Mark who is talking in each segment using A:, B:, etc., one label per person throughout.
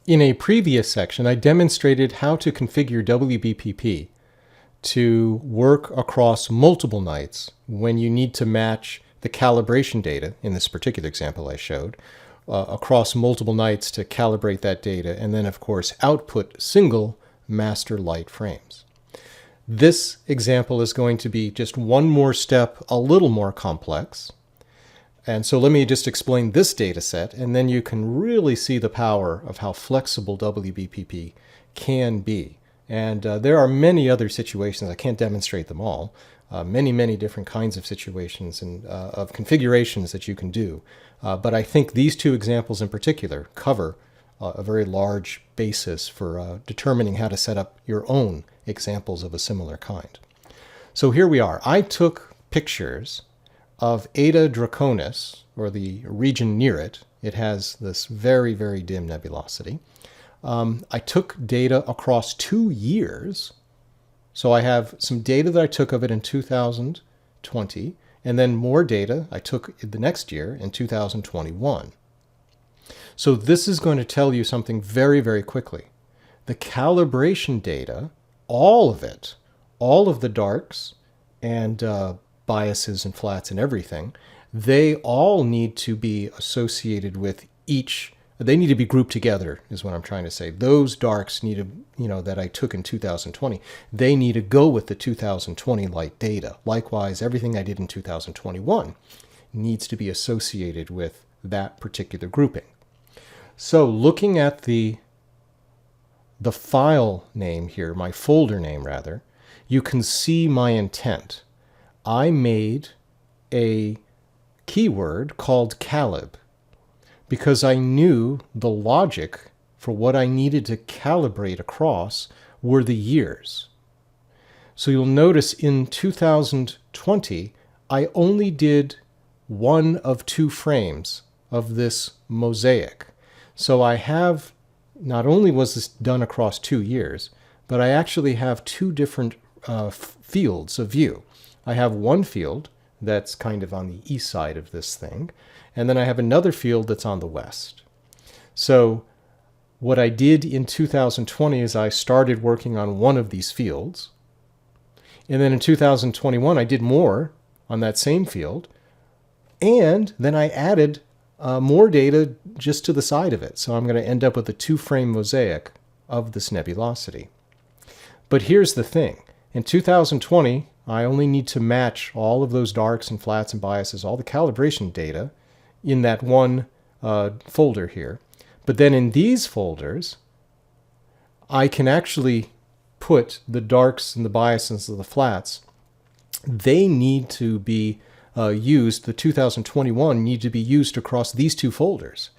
A: In a previous section, I demonstrated how to configure WBPP to work across multiple nights when you need to match the calibration data, in this particular example I showed, across multiple nights to calibrate that data, and then of course output single master light frames. This example is going to be just one more step, a little more complex. And so let me just explain this data set, and then you can really see the power of how flexible WBPP can be. And there are many other situations, I can't demonstrate them all, many different kinds of situations and of configurations that you can do. But I think these two examples in particular cover a very large basis for determining how to set up your own examples of a similar kind. So here we are. I took pictures of Eta Draconis, or the region near it. It has this very dim nebulosity. I took data across 2 years. So I have some data that I took of it in 2020, and then more data I took the next year in 2021. So this is going to tell you something very quickly. The calibration data, all of it, all of the darks and biases and flats and everything, they all need to be associated with each. They need to be grouped together, is what I'm trying to say. Those darks need to, that I took in 2020, they need to go with the 2020 light data. Likewise, everything I did in 2021 needs to be associated with that particular grouping. So looking at the file name here, my folder name rather, you can see my intent. I made a keyword called calib because I knew the logic for what I needed to calibrate across were the years. So you'll notice in 2020, I only did 1 of 2 frames of this mosaic. So I have, not only was this done across 2 years, but I actually have 2 different fields of view. I have one field that's kind of on the east side of this thing, and then I have another field that's on the west. So what I did in 2020 is I started working on one of these fields, and then in 2021 I did more on that same field, and then I added more data just to the side of it. So I'm going to end up with a 2-frame mosaic of this nebulosity. But here's the thing. In 2020, I only need to match all of those darks and flats and biases, all the calibration data in that one folder here. But then in these folders, I can actually put the darks and the biases and the flats. They need to be used, the 2021 need to be used across these 2 folders.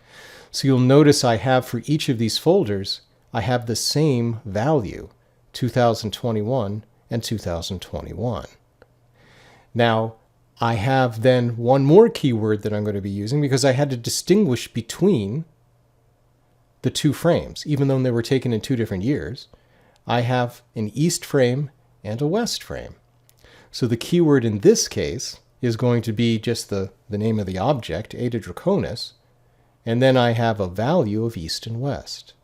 A: So you'll notice I have for each of these folders, I have the same value, 2021 and 2021. Now, I have then one more keyword that I'm going to be using because I had to distinguish between the 2 frames. Even though they were taken in 2 different years, I have an east frame and a west frame. So the keyword in this case is going to be just the name of the object, Eta Draconis, and then I have a value of east and west.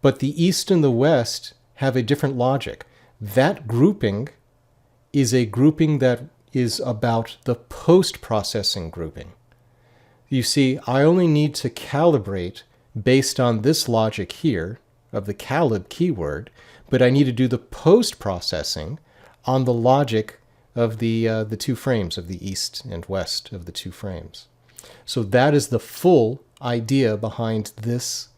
A: But the east and the west have a different logic. That grouping is a grouping that is about the post-processing grouping. You see, I only need to calibrate based on this logic here of the calib keyword, but I need to do the post-processing on the logic of the 2 frames, of the east and west of the 2 frames. So that is the full idea behind this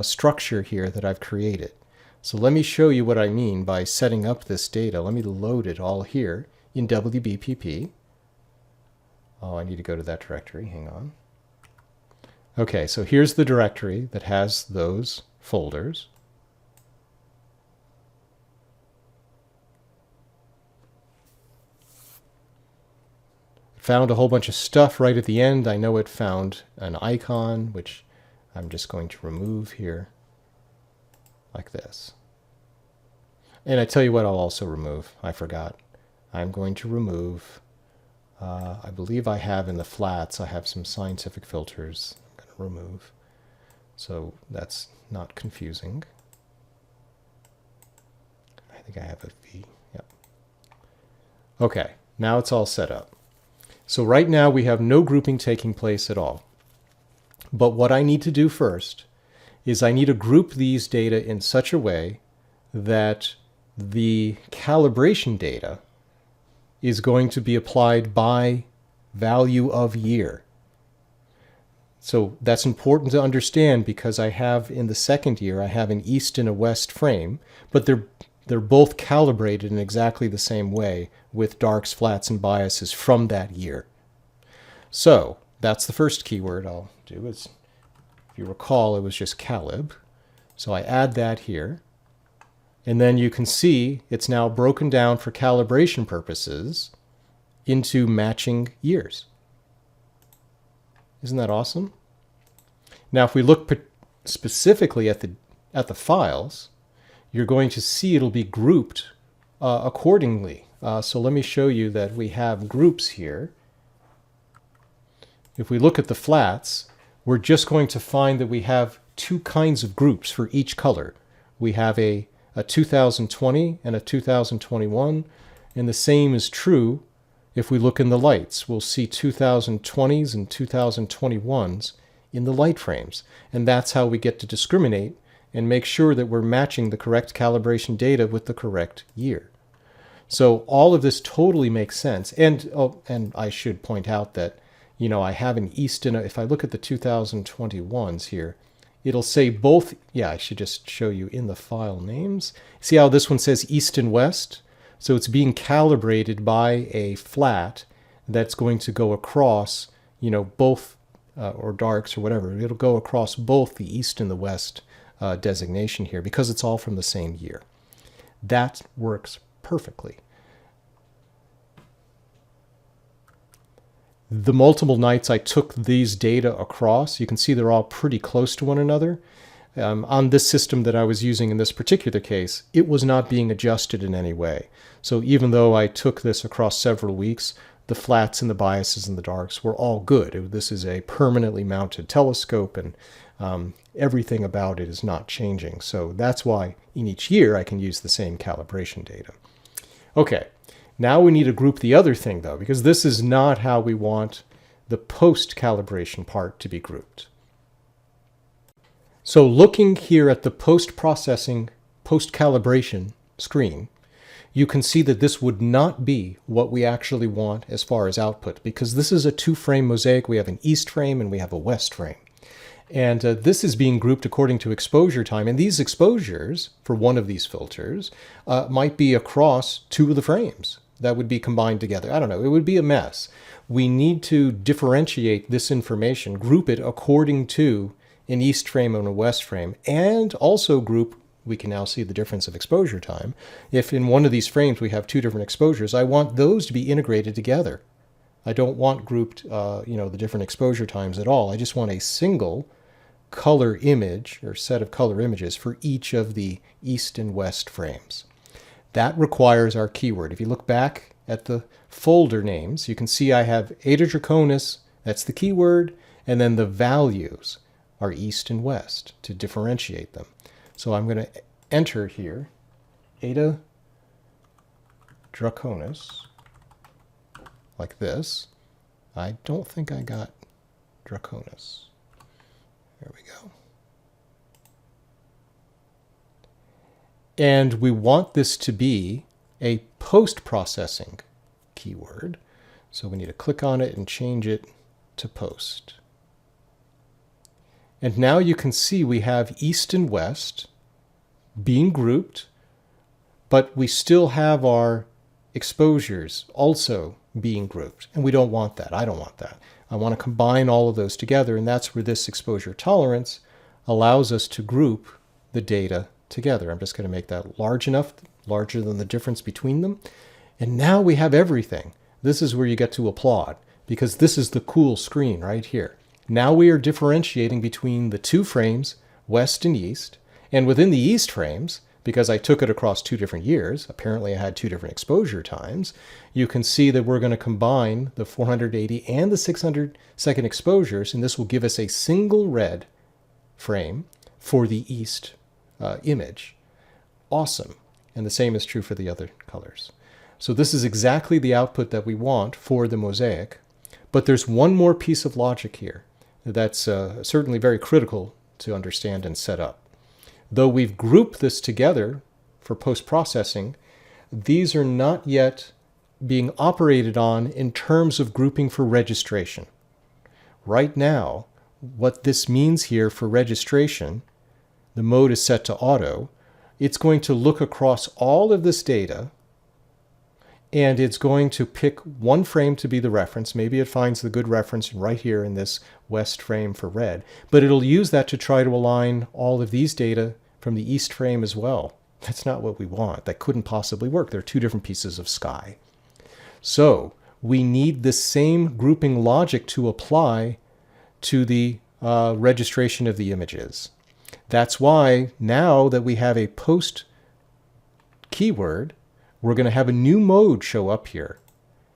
A: structure here that I've created. So let me show you what I mean by setting up this data. Let me load it all here in WBPP. Oh, I need to go to that directory. Hang on. Okay, so here's the directory that has those folders. Found a whole bunch of stuff right at the end. I know it found an icon, which I'm just going to remove here, like this. And I tell you what I'll also remove. I forgot. I'm going to remove, I believe I have in the flats, I have some scientific filters I'm going to remove. So that's not confusing. I think I have a V. Yep. Okay, now it's all set up. So right now we have no grouping taking place at all. But what I need to do first is I need to group these data in such a way that the calibration data is going to be applied by value of year. So that's important to understand because I have in the second year, I have an east and a west frame, but they're both calibrated in exactly the same way with darks, flats, and biases from that year. So that's the first keyword I'll do. Is, if you recall, it was just calib. So I add that here. And then you can see it's now broken down for calibration purposes into matching years. Isn't that awesome? Now, if we look specifically at the files, you're going to see it'll be grouped accordingly. So let me show you that we have groups here. If we look at the flats, we're just going to find that we have two kinds of groups for each color. We have a 2020 and a 2021, and the same is true if we look in the lights. We'll see 2020s and 2021s in the light frames, and that's how we get to discriminate and make sure that we're matching the correct calibration data with the correct year. So all of this totally makes sense. And I should point out that, you know, I have an east and if I look at the 2021s here, it'll say both. Yeah, I should just show you in the file names. See how this one says east and west? So it's being calibrated by a flat that's going to go across, you know, both or darks or whatever. It'll go across both the east and the west designation here because it's all from the same year. That works perfectly. The multiple nights I took these data across, you can see they're all pretty close to one another. On this system that I was using in this particular case, it was not being adjusted in any way. So even though I took this across several weeks, the flats and the biases and the darks were all good. This is a permanently mounted telescope, and everything about it is not changing. So that's why in each year I can use the same calibration data. Okay, now we need to group the other thing though, because this is not how we want the post-calibration part to be grouped. So looking here at the post-processing, post-calibration screen, you can see that this would not be what we actually want as far as output, because this is a two-frame mosaic. We have an east frame and we have a west frame. And this is being grouped according to exposure time. And these exposures for one of these filters might be across two of the frames that would be combined together. I don't know. It would be a mess. We need to differentiate this information, group it according to an east frame and a west frame, and also group, we can now see the difference of exposure time. If in one of these frames we have two different exposures, I want those to be integrated together. I don't want grouped, the different exposure times at all. I just want a single color image or set of color images for each of the east and west frames. That requires our keyword. If you look back at the folder names, you can see I have Eta Draconis, that's the keyword, and then the values are east and west to differentiate them. So I'm going to enter here Eta Draconis like this. I don't think I got Draconis. There we go. And we want this to be a post-processing keyword. So we need to click on it and change it to post. And now you can see we have east and west being grouped, but we still have our exposures also being grouped. And we don't want that. I don't want that. I want to combine all of those together, and that's where this exposure tolerance allows us to group the data together. I'm just going to make that large enough, larger than the difference between them. And now we have everything. This is where you get to applaud, because this is the cool screen right here. Now we are differentiating between the two frames, west and east, and within the east frames, because I took it across two different years, apparently I had two different exposure times, you can see that we're going to combine the 480 and the 600 second exposures, and this will give us a single red frame for the east image. Awesome. And the same is true for the other colors. So this is exactly the output that we want for the mosaic. But there's one more piece of logic here that's certainly very critical to understand and set up. Though we've grouped this together for post-processing, these are not yet being operated on in terms of grouping for registration. Right now, what this means here for registration, the mode is set to auto. It's going to look across all of this data, and it's going to pick one frame to be the reference. Maybe it finds the good reference right here in this west frame for red, but it'll use that to try to align all of these data from the east frame as well. That's not what we want. That couldn't possibly work. They're two different pieces of sky. So we need the same grouping logic to apply to the registration of the images. That's why now that we have a post keyword, we're going to have a new mode show up here.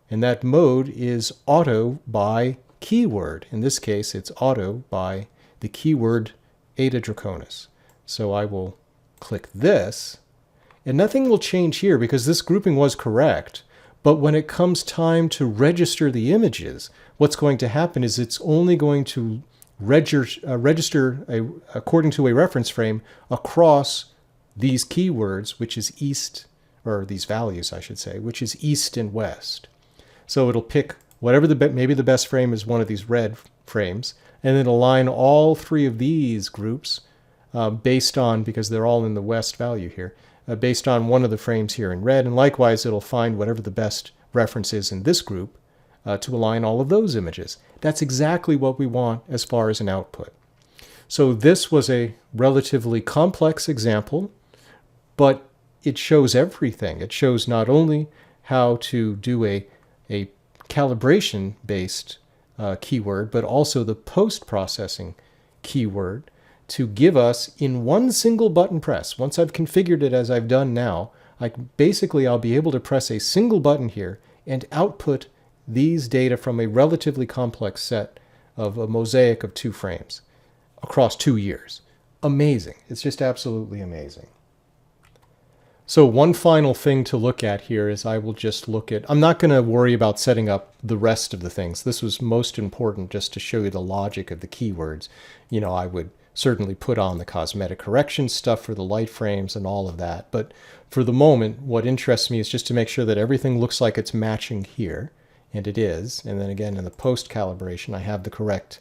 A: And that mode is auto by keyword. In this case, it's auto by the keyword Eta Draconis. So I will click this, and nothing will change here because this grouping was correct. But when it comes time to register the images, what's going to happen is it's only going to register according to a reference frame across these keywords, which is east, or these values, I should say, which is east and west. So it'll pick whatever maybe the best frame is one of these red frames, and then align all three of these groups based on, because they're all in the west value here, based on one of the frames here in red, and likewise it'll find whatever the best reference is in this group to align all of those images. That's exactly what we want as far as an output. So this was a relatively complex example, but it shows everything. It shows not only how to do a calibration-based keyword, but also the post-processing keyword to give us in one single button press. Once I've configured it as I've done now, I'll be able to press a single button here and output these data from a relatively complex set of a mosaic of 2 frames across 2 years. Amazing. It's just absolutely amazing. So one final thing to look at here is I will just look at, I'm not going to worry about setting up the rest of the things. This was most important just to show you the logic of the keywords. I would certainly put on the cosmetic correction stuff for the light frames and all of that. But for the moment, what interests me is just to make sure that everything looks like it's matching here, and it is. And then again, in the post-calibration, I have the correct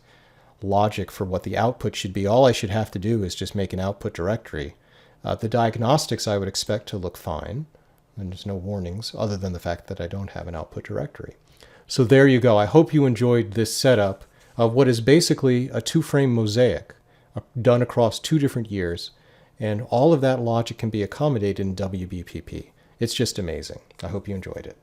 A: logic for what the output should be. All I should have to do is just make an output directory. The diagnostics I would expect to look fine, and there's no warnings other than the fact that I don't have an output directory. So there you go. I hope you enjoyed this setup of what is basically a 2-frame mosaic done across 2 different years, and all of that logic can be accommodated in WBPP. It's just amazing. I hope you enjoyed it.